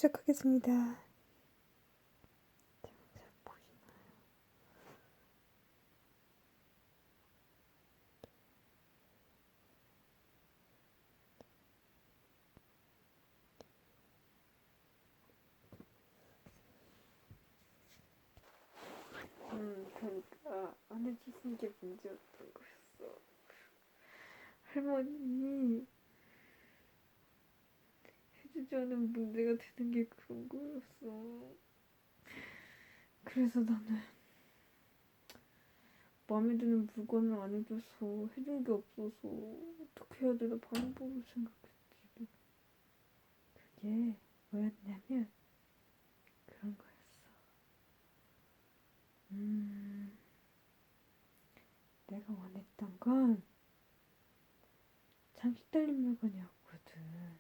시작하겠습니다. 잘 보시나요? 그러니까 안 해주신 게 문제였던 거였어. 할머니 해주지 않은 문제가 되는 게 그런 거였어. 그래서 나는 마음에 드는 물건을 안 해줘서 해준 게 없어서 어떻게 해야 되나 방법을 생각했지. 그게 뭐였냐면 그런 거였어. 내가 원했던 건 장식 달린 물건이었거든.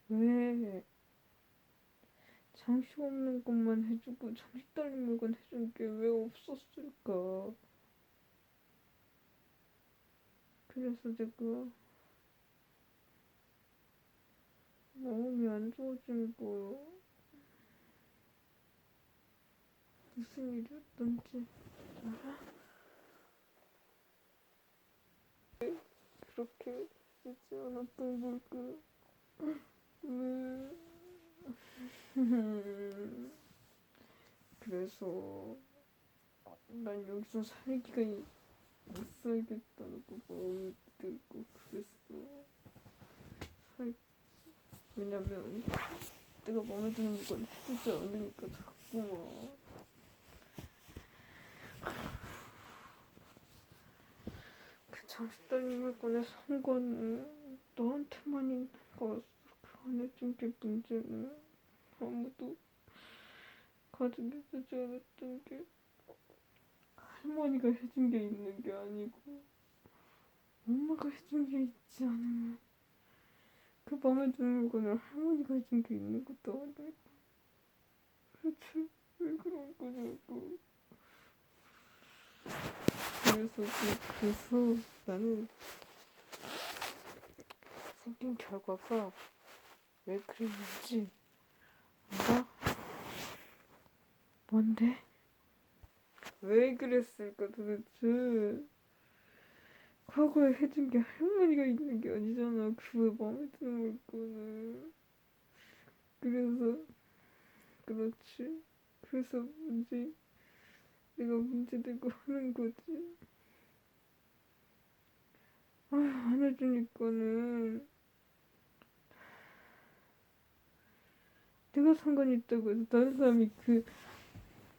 왜 장식 없는 것만 해주고 장식 달린 물건 해준 게 왜 없었을까? 그래서 내가 마음이 안 좋아진 거야. 무슨 일이었던지 알아? 그렇게 쓰지 않았던 걸까? 왜? 그래서 난 여기서 살기가 못 살겠다고 마음이 들고 그랬어. 왜냐면 내가 마음에 드는 건 해주지 않으니까 자꾸만. 그 장식 달린 물건에 산 거는 너한테만 있는 거였어. 그 안 해준 게 문제는 아무도 가족이 되지 않았던 게 할머니가 해준 게 있는 게 아니고 엄마가 해준 게 있지 않으면 그 마음에 드는 물건을 할머니가 해준 게 있는 것도 아니고 대체 왜 그런 거냐고. 그래서 나는 생긴 결과가 왜 그랬는지 알아? 뭔데? 왜 그랬을까 도대체? 과거에 해준 게 할머니가 있는 게 아니잖아. 그 마음에 드는 물건은. 그래서 그렇지. 그래서 내가 문제되고 하는 거지. 안 해주니까는 내가 상관이 있다고 해서 다른 사람이 그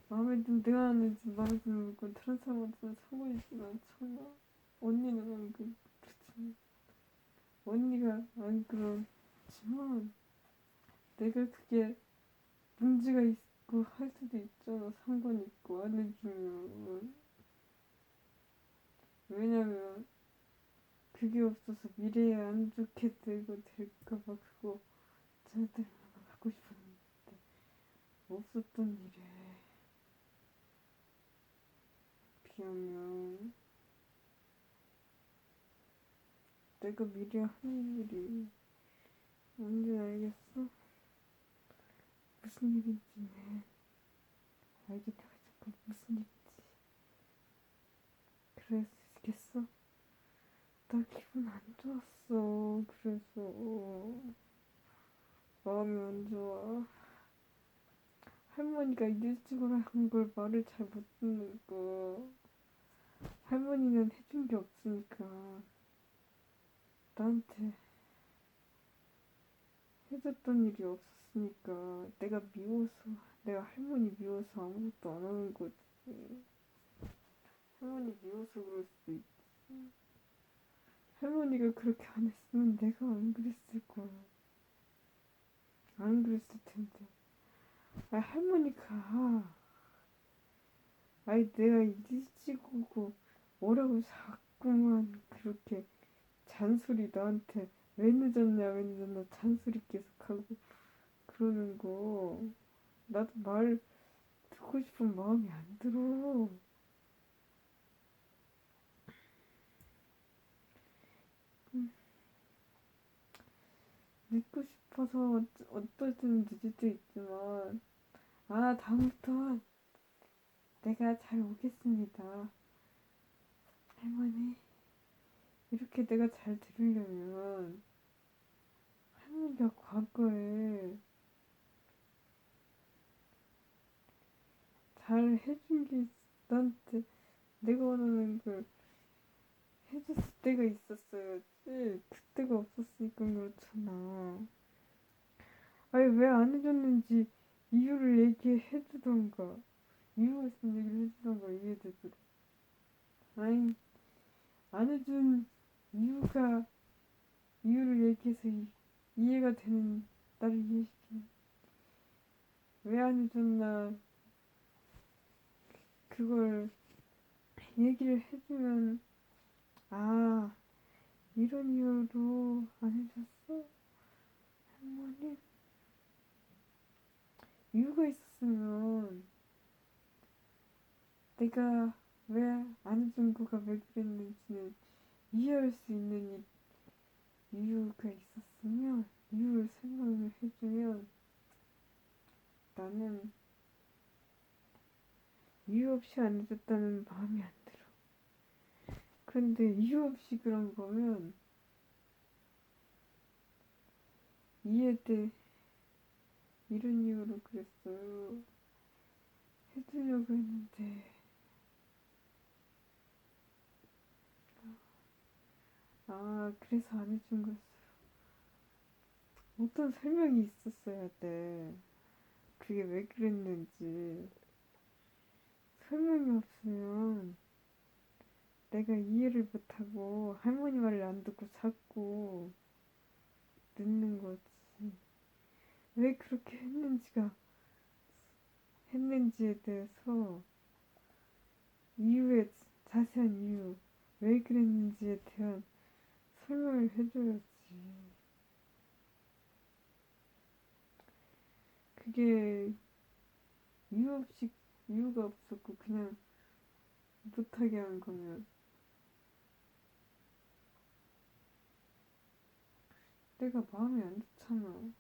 마음에 드는 내가 하는지 마음에 드는 물건 다른 사람한테는 상관이 있진 않잖아. 언니는 안 그렇지만 언니가 안 그렇지만 내가 그게 문제가 있고 할 수도 있잖아. 상관 있고 안 해주면. 왜냐면 그게 없어서 미래에 안 좋게 되고 될까봐 그거 쟤네들 갖고 싶었는데 없었던 일에 비하면 내가 미래에 하는 일이 뭔지 알겠어? 무슨 일인지는 알겠다고 자꾸 무슨 일인지 그럴 수 있겠어? 나 기분 안 좋았어. 그래서 마음이 안 좋아. 할머니가 일찍 오라 한 걸 말을 잘 못 듣는 거. 할머니는 해준 게 없으니까 나한테 해줬던 일이 없었으니까 내가 할머니 미워서 아무것도 안 하는 거지. 할머니 미워서 그럴 수도 있지. 할머니가 그렇게 안 했으면 내가 안 그랬을 거야. 안 그랬을 텐데. 할머니가 내가 일찍 오고 뭐라고 자꾸만 그렇게 잔소리 나한테 왜 늦었냐 잔소리 계속하고 그러는 거 나도 말 듣고 싶은 마음이 안 들어. 듣고 싶어서 어떨 때는 늦을 때 있지만, 아, 다음부터 내가 잘 오겠습니다. 할머니, 이렇게 내가 잘 들으려면, 할머니가 과거에 잘 해준 게 나한테 내가 원하는 걸 해줬을 때가 있었어야지. 그때가 없었으니까 그렇잖아. 아니, 왜 안 해줬는지 이유를 얘기해주던가. 이유가 있으면 얘기를 해주던가, 이해되도록. 아니, 안 해준 이유를 얘기해서 이해가 되는, 나를 이해시키는. 왜 안 해줬나, 그걸 얘기를 해주면, 아, 이런 이유로 안 해줬어? 할머니? 이유가 있었으면 내가 왜 안 해준 거가 왜 그랬는지는 이해할 수 있는 이유가 있었으면 이유를 설명을 해주면 나는 이유 없이 안 해줬다는 마음이 안 들어. 그런데 이유 없이 그런 거면 이해돼. 이런 이유로 그랬어요. 해주려고 했는데 아, 그래서 안 해준 거였어요. 어떤 설명이 있었어야 돼. 그게 왜 그랬는지. 설명이 없으면 내가 이해를 못하고 할머니 말을 안 듣고 자꾸 늦는 거지. 왜 그렇게 했는지에 대해서 이유에 자세한 이유, 왜 그랬는지에 대한 설명을 해줘야지. 그게 이유가 없었고 그냥 못하게 한 거면 내가 마음이 안 좋잖아.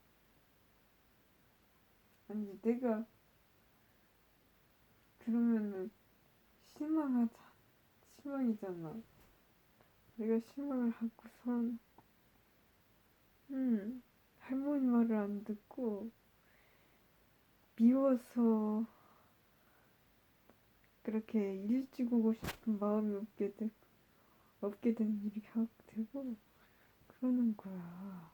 아니, 내가 그러면은 실망이잖아. 내가 실망을 하고선 할머니 말을 안 듣고 미워서 그렇게 일찍 오고 싶은 마음이 없게 된 일이 되고 그러는 거야.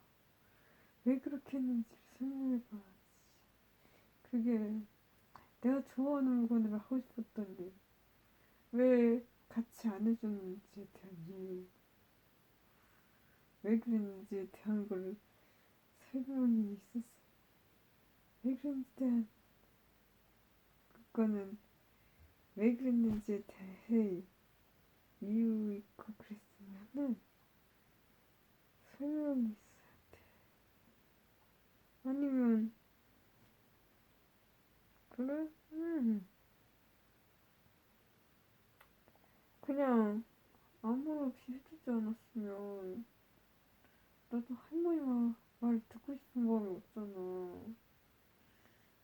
왜 그렇게 했는지를 설명해봐야지. 그게 내가 좋아하는 물건을 하고 싶었던 게 왜 같이 안 해줬는지에 대한 이유, 왜 그랬는지에 대한 걸 설명이 있었어. 왜 그랬는지에 대한 그거는 왜 그랬는지에 대해 이유 있고 그랬으면은 설명이 있어야 돼. 아니면 그래? 그냥 아무 말 없이 해주지 않았으면 나도 할머니 말 듣고 싶은 마음이 없잖아.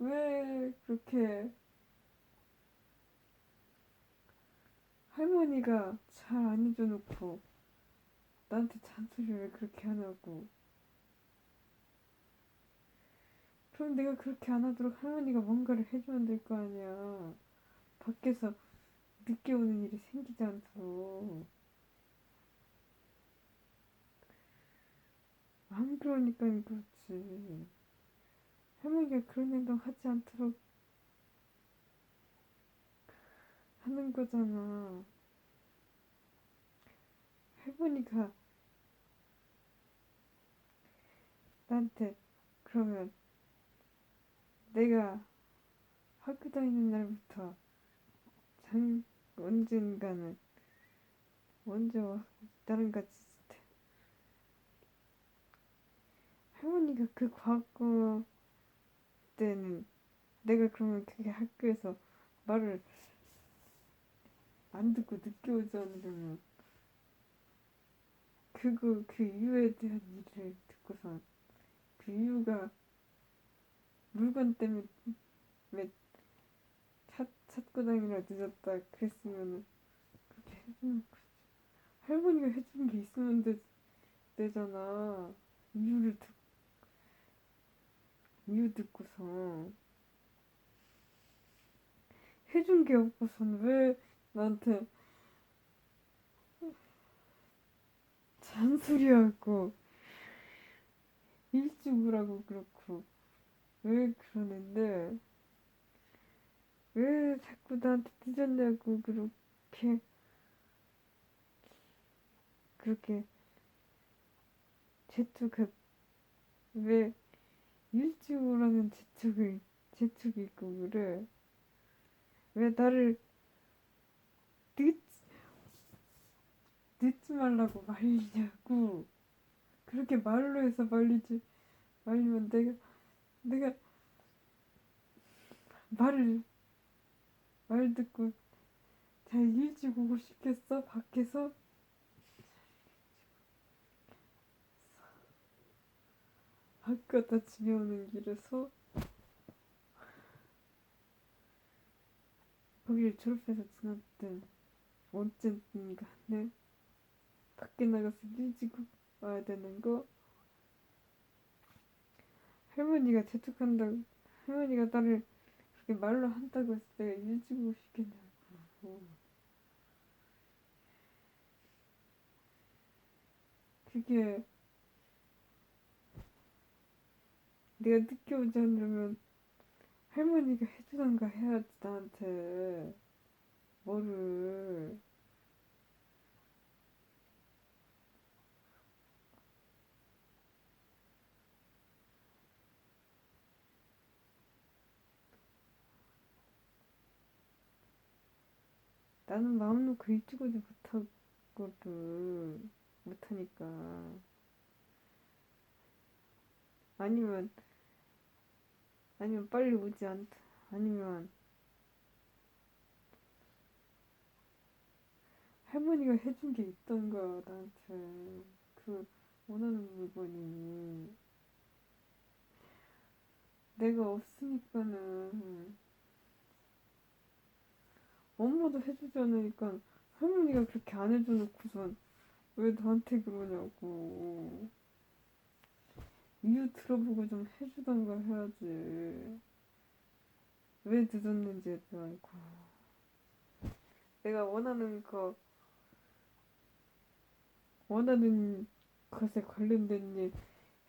왜 그렇게 할머니가 잘 안 해줘놓고 나한테 잔소리를 왜 그렇게 하냐고. 그럼 내가 그렇게 안 하도록 할머니가 뭔가를 해주면 될 거 아니야. 밖에서 늦게 오는 일이 생기지 않도록. 안 그러니까 그렇지. 할머니가 그런 행동 하지 않도록 하는 거잖아. 할머니가 나한테 그러면 내가 학교 다니는 날부터 언젠가는 언제 와 나랑 같이 있을 때 할머니가 그 과거 때는 내가 그러면 그게 학교에서 말을 안 듣고 늦게 오지 않으려면 그 이유에 대한 일을 듣고선 그 그 이유가 물건 때문에 찾고 다니느라 늦었다 그랬으면은 그렇게 해주는 거지. 할머니가 해주는 게 있으면 되잖아. 이유 듣고서 해준 게 없고선 왜 나한테 잔소리하고 일찍 오라고 그렇고 왜 그러는데 왜 자꾸 나한테 늦었냐고 그렇게 재촉해. 왜 일찍 오라는 재촉이 있고 그래. 왜 나를 늦, 늦지 말라고 말리냐고. 그렇게 말로 해서 말리면 내가 말 듣고 잘 일찍 오고 싶겠어? 밖에서? 바깥다 집에 오는 길에서 거기를 졸업해서 지났든 언젠가 네 밖에 나가서 일찍 와야 되는 거. 할머니가 재촉한다고 할머니가 나를 그렇게 말로 한다고 해서 내가 일찍 오고 싶겠냐고. 그게 내가 늦게 오지 않으면 할머니가 해주던가 해야지 나한테 뭐를. 나는 마음 놓고 일찍 오지 못하거든. 못하니까. 아니면 빨리 오지 않다. 아니면 할머니가 해준 게 있던가 나한테 그 원하는 물건이 내가 없으니까는 엄마도 해주지 않으니까 할머니가 그렇게 안 해줘놓고선 왜 나한테 그러냐고. 이유 들어보고 좀 해주던가 해야지. 왜 늦었는지도 알고. 내가 원하는 것에 관련된 일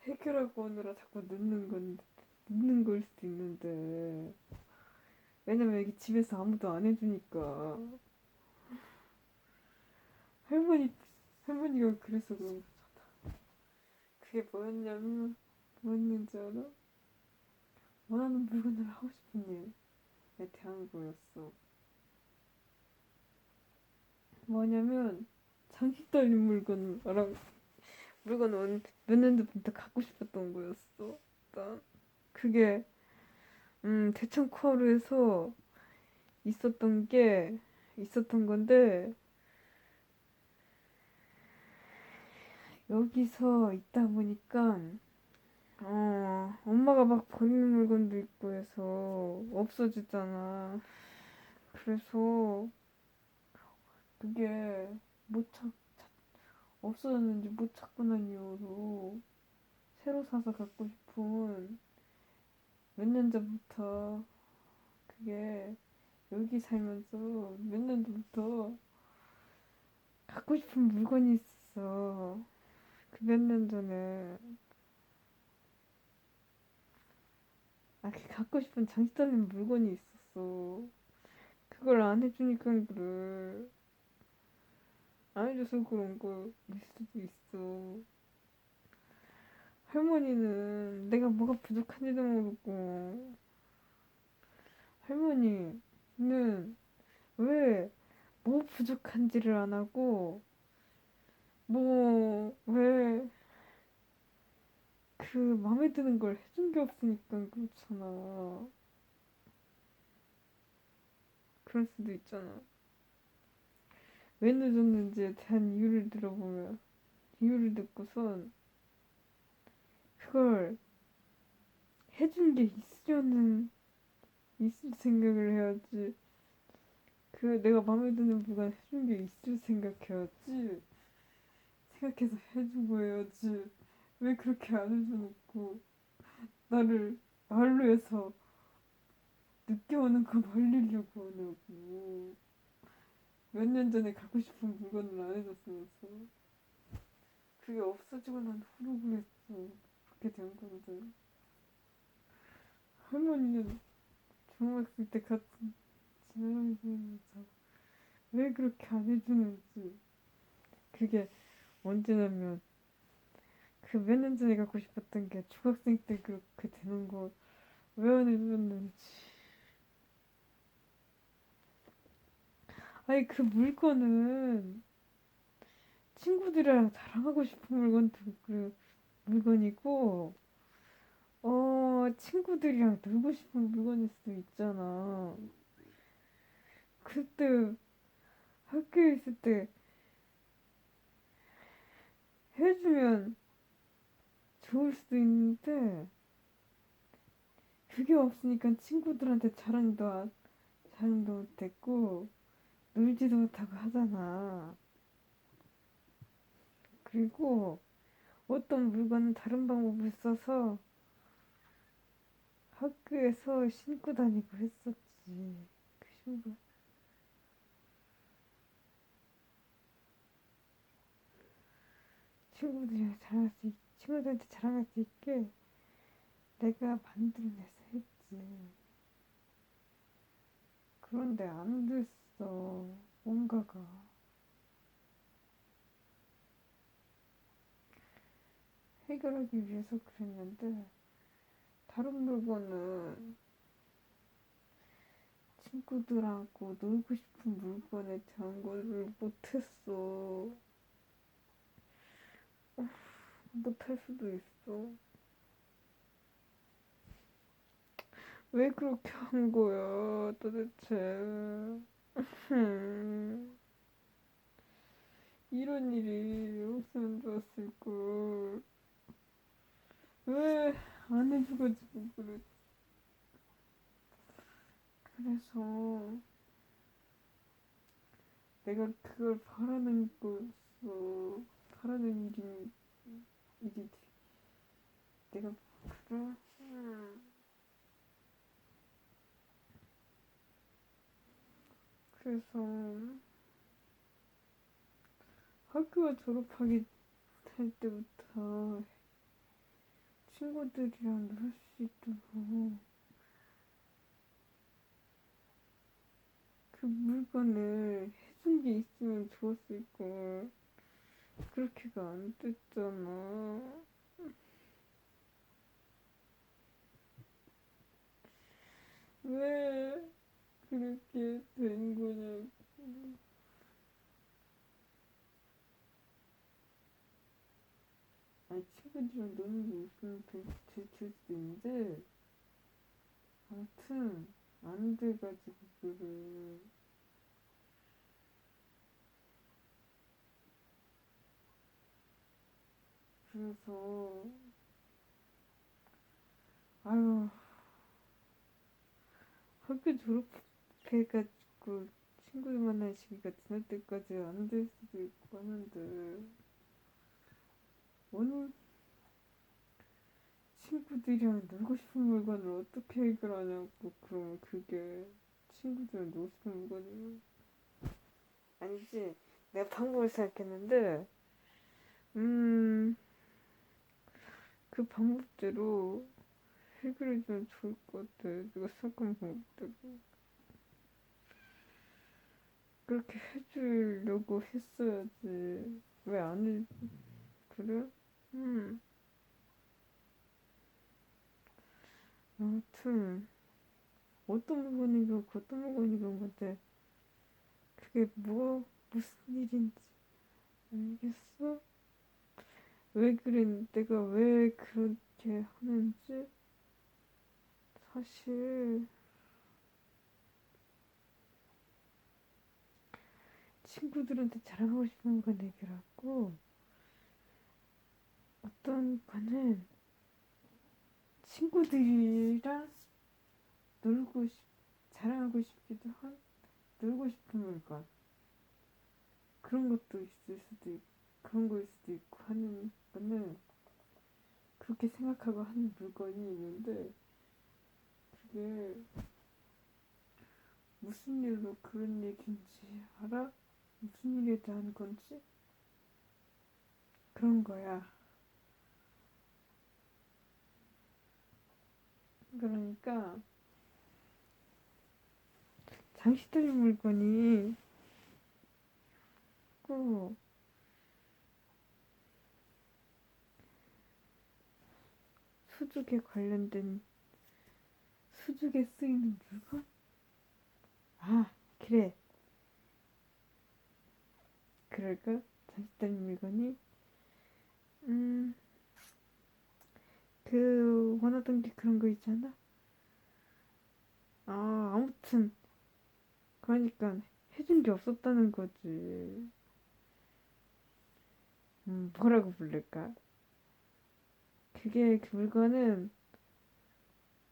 해결하고 오느라 자꾸 늦는 걸 수도 있는데. 왜냐면 여기 집에서 아무도 안 해주니까. 할머니, 할머니가 그래서 그런 거잖아. 그게 뭐였는지 알아? 원하는 물건을 하고 싶은 일에 대한 거였어. 뭐냐면, 장식 달린 물건을 몇 년 전부터 갖고 싶었던 거였어. 난 그게 대천 코어로에서 있었던 건데 여기서 있다 보니까 엄마가 막 버리는 물건도 있고 해서 없어지잖아. 그래서 그게 못 찾, 없어졌는지 못 찾고 난 이후로 새로 사서 갖고 싶은 몇 년 전부터 그게 여기 살면서 몇 년 전부터 갖고 싶은 물건이 있었어. 그 몇 년 전에 그 갖고 싶은 장식 달린 물건이 있었어. 그걸 안 해주니까 그래. 안 해줘서 그런 거일 수도 있어. 할머니는 내가 뭐가 부족한지도 모르고 할머니는 왜 뭐 부족한지를 안 하고 뭐 왜 그 마음에 드는 걸 해준 게 없으니까 그렇잖아. 그럴 수도 있잖아. 왜 늦었는지에 대한 이유를 듣고선 그걸 해준 게 있으면은 있을 생각을 해야지. 그 내가 마음에 드는 물건 해준 게 있을 생각해야지. 생각해서 해주고 해야지. 왜 그렇게 안 해줘놓고 나를 말로 해서 늦게 오는 거 말리려고 하냐고. 몇 년 전에 갖고 싶은 물건을 안 해줬으면서. 그게 없어지고 난 후로 그랬어. 그렇게 된 건데. 할머니는 중학생 때 같은 지나면서 왜 그렇게 안 해주는지. 그게 언제냐면 그 몇 년 전에 갖고 싶었던 게 중학생 때 그렇게 되는 거 왜 안 해줬는지. 아니 그 물건은 친구들이랑 자랑하고 싶은 그 물건이고 친구들이랑 놀고 싶은 물건일 수도 있잖아. 그때 학교에 있을 때 해주면 좋을 수도 있는데 그게 없으니까 친구들한테 자랑도 못했고 놀지도 못하고 하잖아. 그리고 어떤 물건은 다른 방법을 써서 학교에서 신고 다니고 했었지. 그 신발. 친구들한테 자랑할 수 있게 내가 만들어내서 했지. 그런데 안 됐어. 뭔가가. 해결하기 위해서 그랬는데, 다른 물건은 친구들하고 놀고 싶은 물건에 대한 거를 못했어. 못할 수도 있어. 왜 그렇게 한 거야, 도대체. 이런 일이 없으면 좋았을 걸. 왜 안 해줘가지고 그래. 그래서 내가 그걸 바라는 거였어. 바라는 일이 내가 그래? 그래서 학교 졸업하기 할 때부터 친구들이랑 놀 수 있도록 그 물건을 해준 게 있으면 좋았을 걸. 그렇게가 안 됐잖아. 왜 그렇게 된 거냐고. 아니 친구들이랑 노는 게 웃으면 될 수도 있는데 아무튼 안 돼가지고 그래. 그래서 아유 학교 졸업해가지고 친구들 만날 시기가 지날 때까지 안 될 수도 있고 하는데 오늘 친구들이랑 놀고 싶은 물건을 어떻게 해결하냐고. 그러면 그게 친구들이랑 놀고 싶은 물건이면 아니지. 내가 방법을 생각했는데 그 방법대로 해결해주면 좋을 것 같아. 내가 생각한 방법대로 그렇게 해주려고 했어야지. 왜 안 해? 그래? 음 아무튼 어떤 물건이고 어떤 물건이건 건데 그게 무슨 일인지 알겠어? 왜 그랬 내가 왜 그렇게 하는지 사실 친구들한테 자랑하고 싶은 건 해결하고 어떤 거는 친구들이랑 놀고 자랑하고 싶기도 한 놀고 싶은 물건 그런 것도 있을 수도 있고 그런 거일 수도 있고 하는 거는 그렇게 생각하고 하는 물건이 있는데 그게 무슨 일로 그런 얘기인지 알아? 무슨 일에 대한 건지? 그런 거야. 그러니까 장식되는 물건이 꼭 수족에 관련된 수족에 쓰이는 물건? 아, 그래. 그럴까? 장식되는 물건이 음, 원하던 게 그런 거 있잖아. 아무튼 그러니까 해준 게 없었다는 거지. 뭐라고 부를까? 그 물건은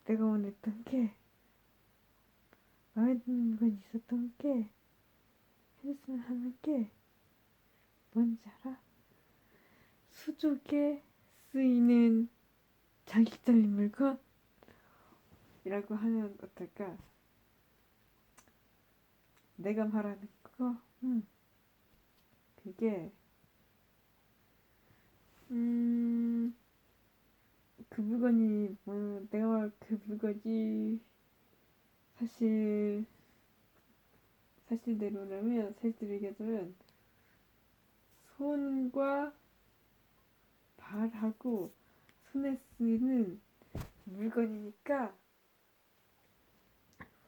내가 원했던 게 마음에 드는 물건이 있었던 게 해줬으면 하는 게 뭔지 알아? 수족에 쓰이는 장식 달린 물건이라고 하면 어떨까? 내가 말하는 거, 그게 음, 그 물건이 내가 말한 그 물건이 사실 사실대로라면 사실대로 얘기하자면 손과 발하고 손에 쓰는 물건이니까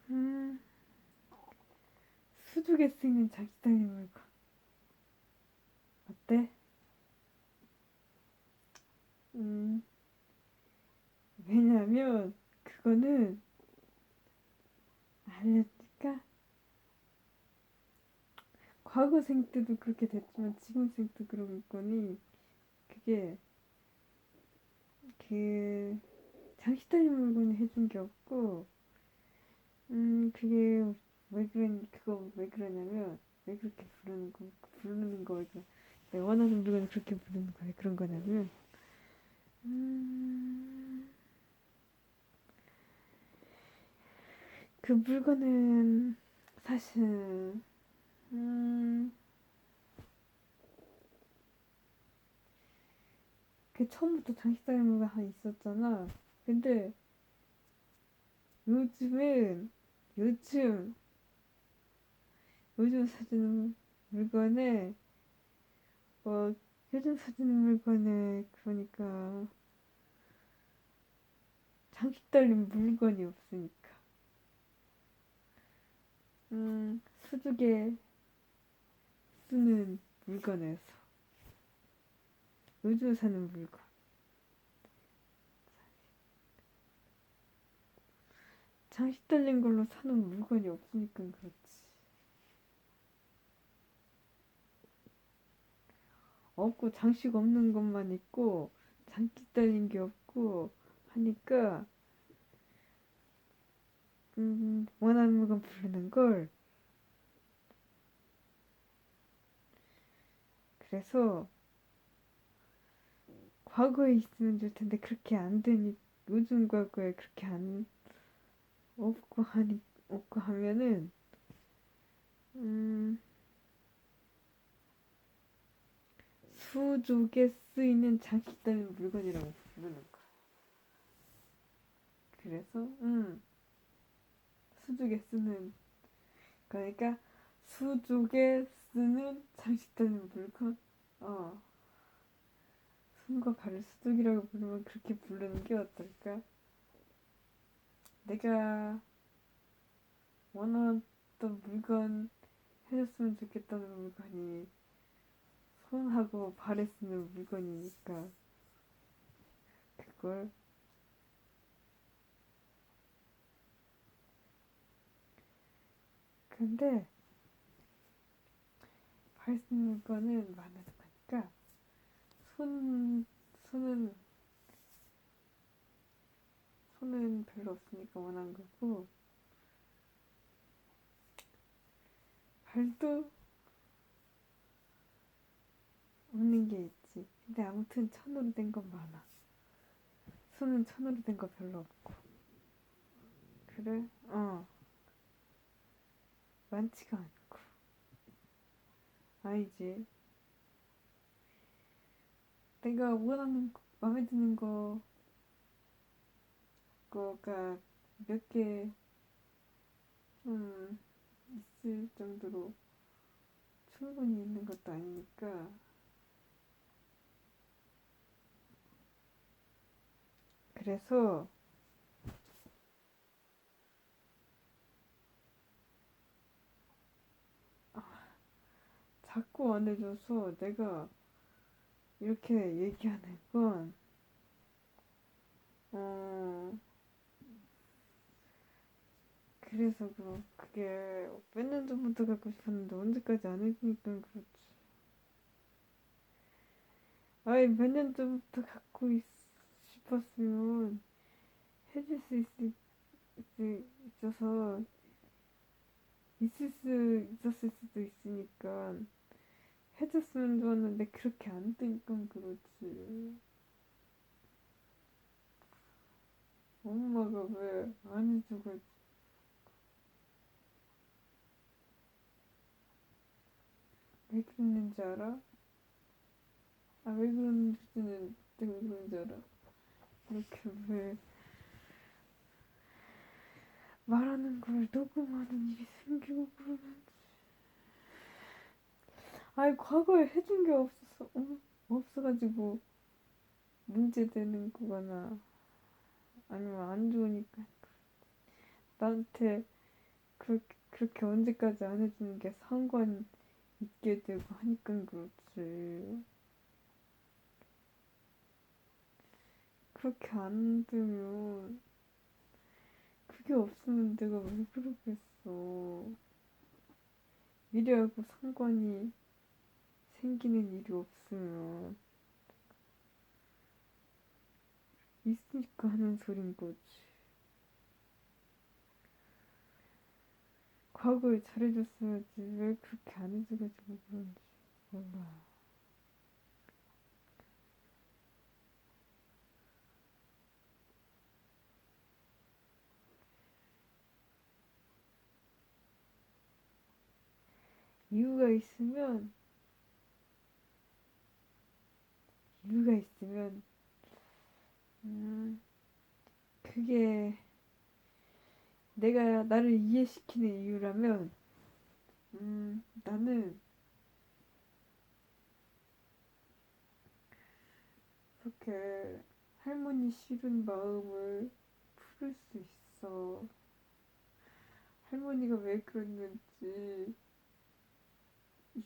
음, 수족에 쓰이는 자기장의 물건 어때? 음, 왜냐하면 그거는 알려줄까? 과거생 때도 그렇게 됐지만 지금생 때도 그런 거니 그게 그 장식달린 물건을 해준 게 없고 그게 그거 왜 그러냐면 왜 그렇게 부르는 거 내가 원하는 물건을 그렇게 부르는 거야 그런 거냐면 음, 그 물건은 사실 음, 그 처음부터 장식달린 물건 하나 있었잖아. 근데 요즘은 요즘 요즘 사주는 물건에 뭐 요즘 사주는 물건에 그러니까 장식 달린 물건이 없으니까 수족에 쓰는 물건에서 요즘 사는 물건 장식 달린 걸로 사는 물건이 없으니까 그렇지. 없고 장식 없는 것만 있고 장식 달린 게 없고 하니까 원하는 물건 부르는 걸 그래서 과거에 있으면 좋을 텐데 그렇게 안 되니 요즘 과거에 그렇게 안 없고 하니 없고 하면은 음, 수족에 쓰이는 장식되는 물건이라고 부르는 거야. 그래서 수족에 쓰는 그러니까 수족에 쓰는 장식되는 물건. 어, 손과 발을 수족이라고 부르면 그렇게 부르는 게 어떨까? 내가 원하던 물건 해줬으면 좋겠다는 물건이 손하고 발에 쓰는 물건이니까 그걸 근데 발 쓰는 물건은 많은 거니까 손 손은 손은 별로 없으니까 원한 거고, 발도 없는 게 있지. 근데 아무튼 천으로 된 건 많아. 손은 천으로 된 거 별로 없고. 그래? 많지가 않고. 아니지. 내가 원하는, 마음에 드는 거가 몇 개, 있을 정도로 충분히 있는 것도 아니니까. 그래서, 자꾸 안 해줘서 내가 이렇게 얘기하는 건, 어, 그래서 그게 몇 년 전부터 갖고 싶었는데 언제까지 안 해주니까 그렇지. 아이, 몇 년 전부터 갖고 싶었으면 해줄 수 있어서 있을 수 있었을 수도 있으니까 해줬으면 좋았는데 그렇게 안 되니까 그렇지. 엄마가 왜 안 해줘가지고. 왜 그랬는지 알아? 아, 왜 그런지는 내가 왜 그런지 알아? 이렇게 왜 말하는 걸 녹음하는 일이 생기고 그러는지. 아니, 과거에 해준 게 없어가지고 문제되는 거거나 아니면 안 좋으니까 나한테 그렇게 언제까지 안 해주는 게 상관 있게 되고 하니까 그렇지. 그렇게 안 되면 그게 없으면 내가 왜 그러겠어. 미래하고 상관이 생기는 일이 없으면 있으니까 하는 소린 거지. 과거에 잘해줬어야지. 왜 그렇게 안 해줘가지고 그런지 몰라. 이유가 있으면, 이유가 있으면, 음, 그게 내가 나를 이해시키는 이유라면, 나는 그렇게 할머니 싫은 마음을 풀을 수 있어. 할머니가 왜 그랬는지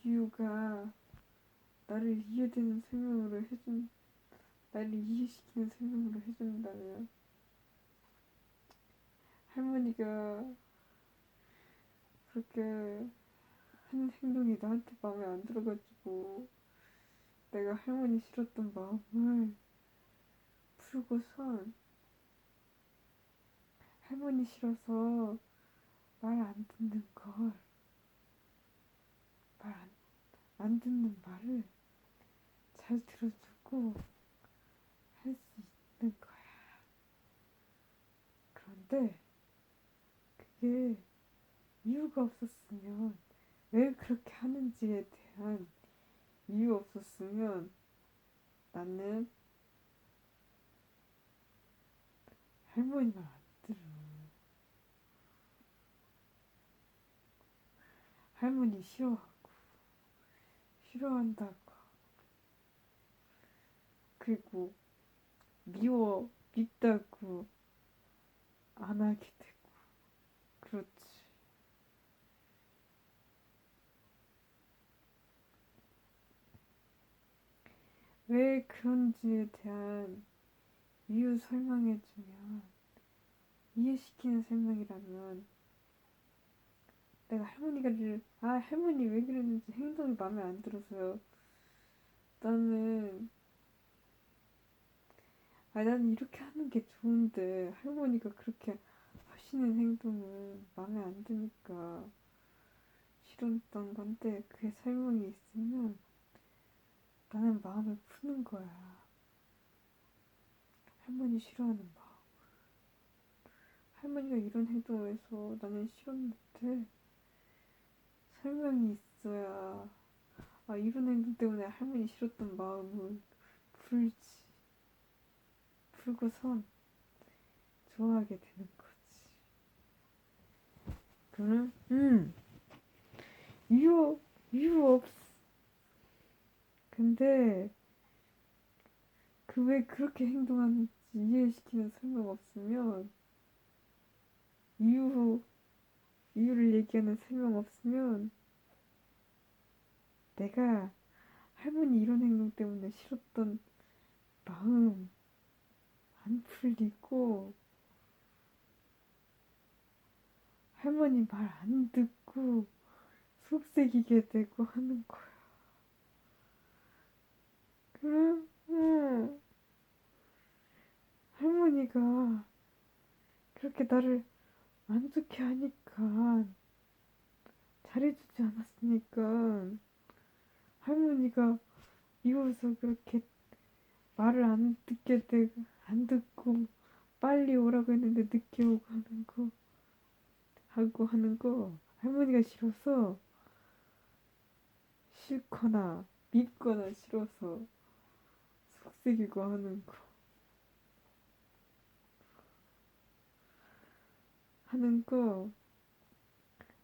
이유가 나를 이해되는 설명으로 나를 이해시키는 설명으로 해준다면, 할머니가 그렇게 하는 행동이 나한테 마음에 안 들어가지고 내가 할머니 싫었던 마음을 풀고선 할머니 싫어서 말 안 듣는 걸, 말 안 듣는 말을 잘 들어주고 할 수 있는 거야. 그런데 그게 이유가 없었으면, 왜 그렇게 하는지에 대한 이유 없었으면 나는 할머니 말 안 들어. 할머니 싫어한다고. 그리고 밉다고 안 하게 되고. 그렇지. 왜 그런지에 대한 이유 설명해주면, 이해시키는 설명이라면, 내가 할머니 왜 그랬는지 행동이 마음에 안 들어서요. 나는 아, 나는 이렇게 하는 게 좋은데 할머니가 그렇게 하시는 행동은 마음에 안 드니까 싫었던 건데 그게 설명이 있으면 나는 마음을 푸는 거야. 할머니 싫어하는 마음. 할머니가 이런 행동을 해서 나는 싫었는데 설명이 있어야 아, 이런 행동 때문에 할머니 싫었던 마음을 풀지. 풀고선 좋아하게 되는 거지. 그러면 이유 이유 없. 근데 그 왜 그렇게 행동하는지 이해시키는 설명 없으면 이유를 얘기하는 설명 없으면 내가 할머니 이런 행동 때문에 싫었던 마음 안 풀리고 할머니 말 안 듣고 속색이게 되고 하는 거야. 그럼 할머니가 그렇게 나를 안 좋게 하니까 잘해주지 않았으니까 할머니가 이호서 그렇게 말을 안 듣게 되고 안 듣고 빨리 오라고 했는데 늦게 오고 하는 거 할머니가 싫어서 싫거나 밉거나 싫어서 속색이고 하는 거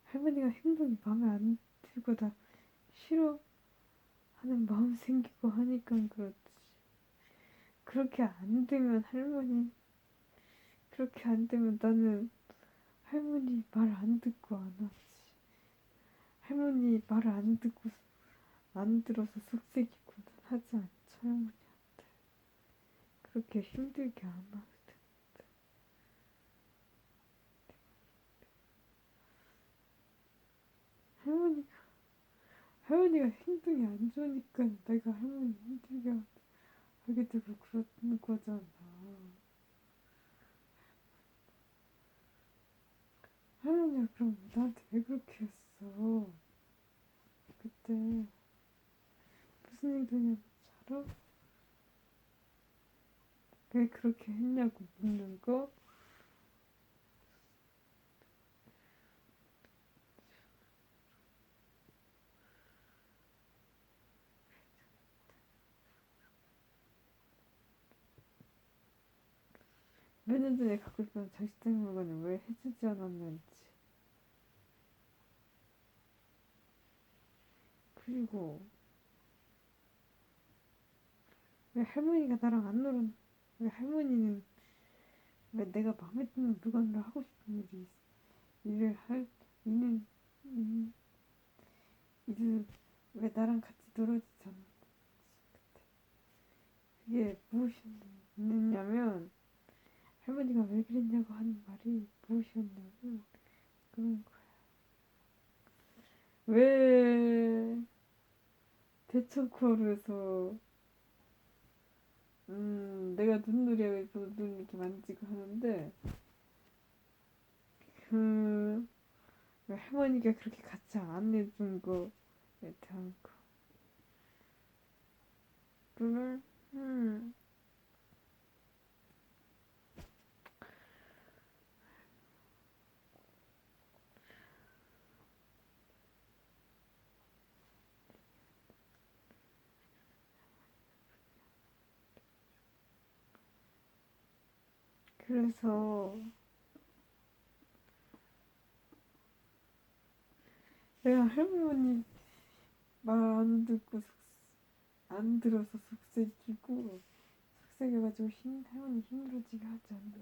할머니가 행동이 마음에 안 들고 다 싫어하는 마음 생기고 하니까 그렇지. 그렇게 안 되면 그렇게 안 되면 나는 할머니 말 안 듣고 안 하지. 할머니 말을 안 들어서 속색이고는 하지 않죠, 할머니한테. 그렇게 힘들게 안 하거든. 할머니가, 할머니가 행동이 안 좋으니까 내가 할머니 힘들게 하게 되고 그러는 거잖아. 할머니가 그럼 나한테 왜 그렇게 했어? 그때 무슨 행동이었는지 알아? 왜 그렇게 했냐고 묻는 거? 몇 년 전에 갖고 싶은 장식장 물건을 왜 해주지 않았는지. 그리고 왜 할머니가 나랑 안 놀은, 왜 할머니는, 왜 내가 마음에 드는 물건을 하고 싶은 일을 할, 일은, 음, 일을 왜 나랑 같이 놀아주지 않았는지. 그게 무엇이었냐면, 할머니가 왜 그랬냐고 하는 말이 무엇이었냐면, 그런 거야. 왜 대청코르에서 내가 눈놀이하면서 눈 이렇게 만지고 하는데 그 할머니가 그렇게 같이 안 해준 거에 대한 거를 그래서 내가 할머니 말 안 듣고 안 들어서 속색이고 속색여가지고 할머니 힘들어지게 하지 않나.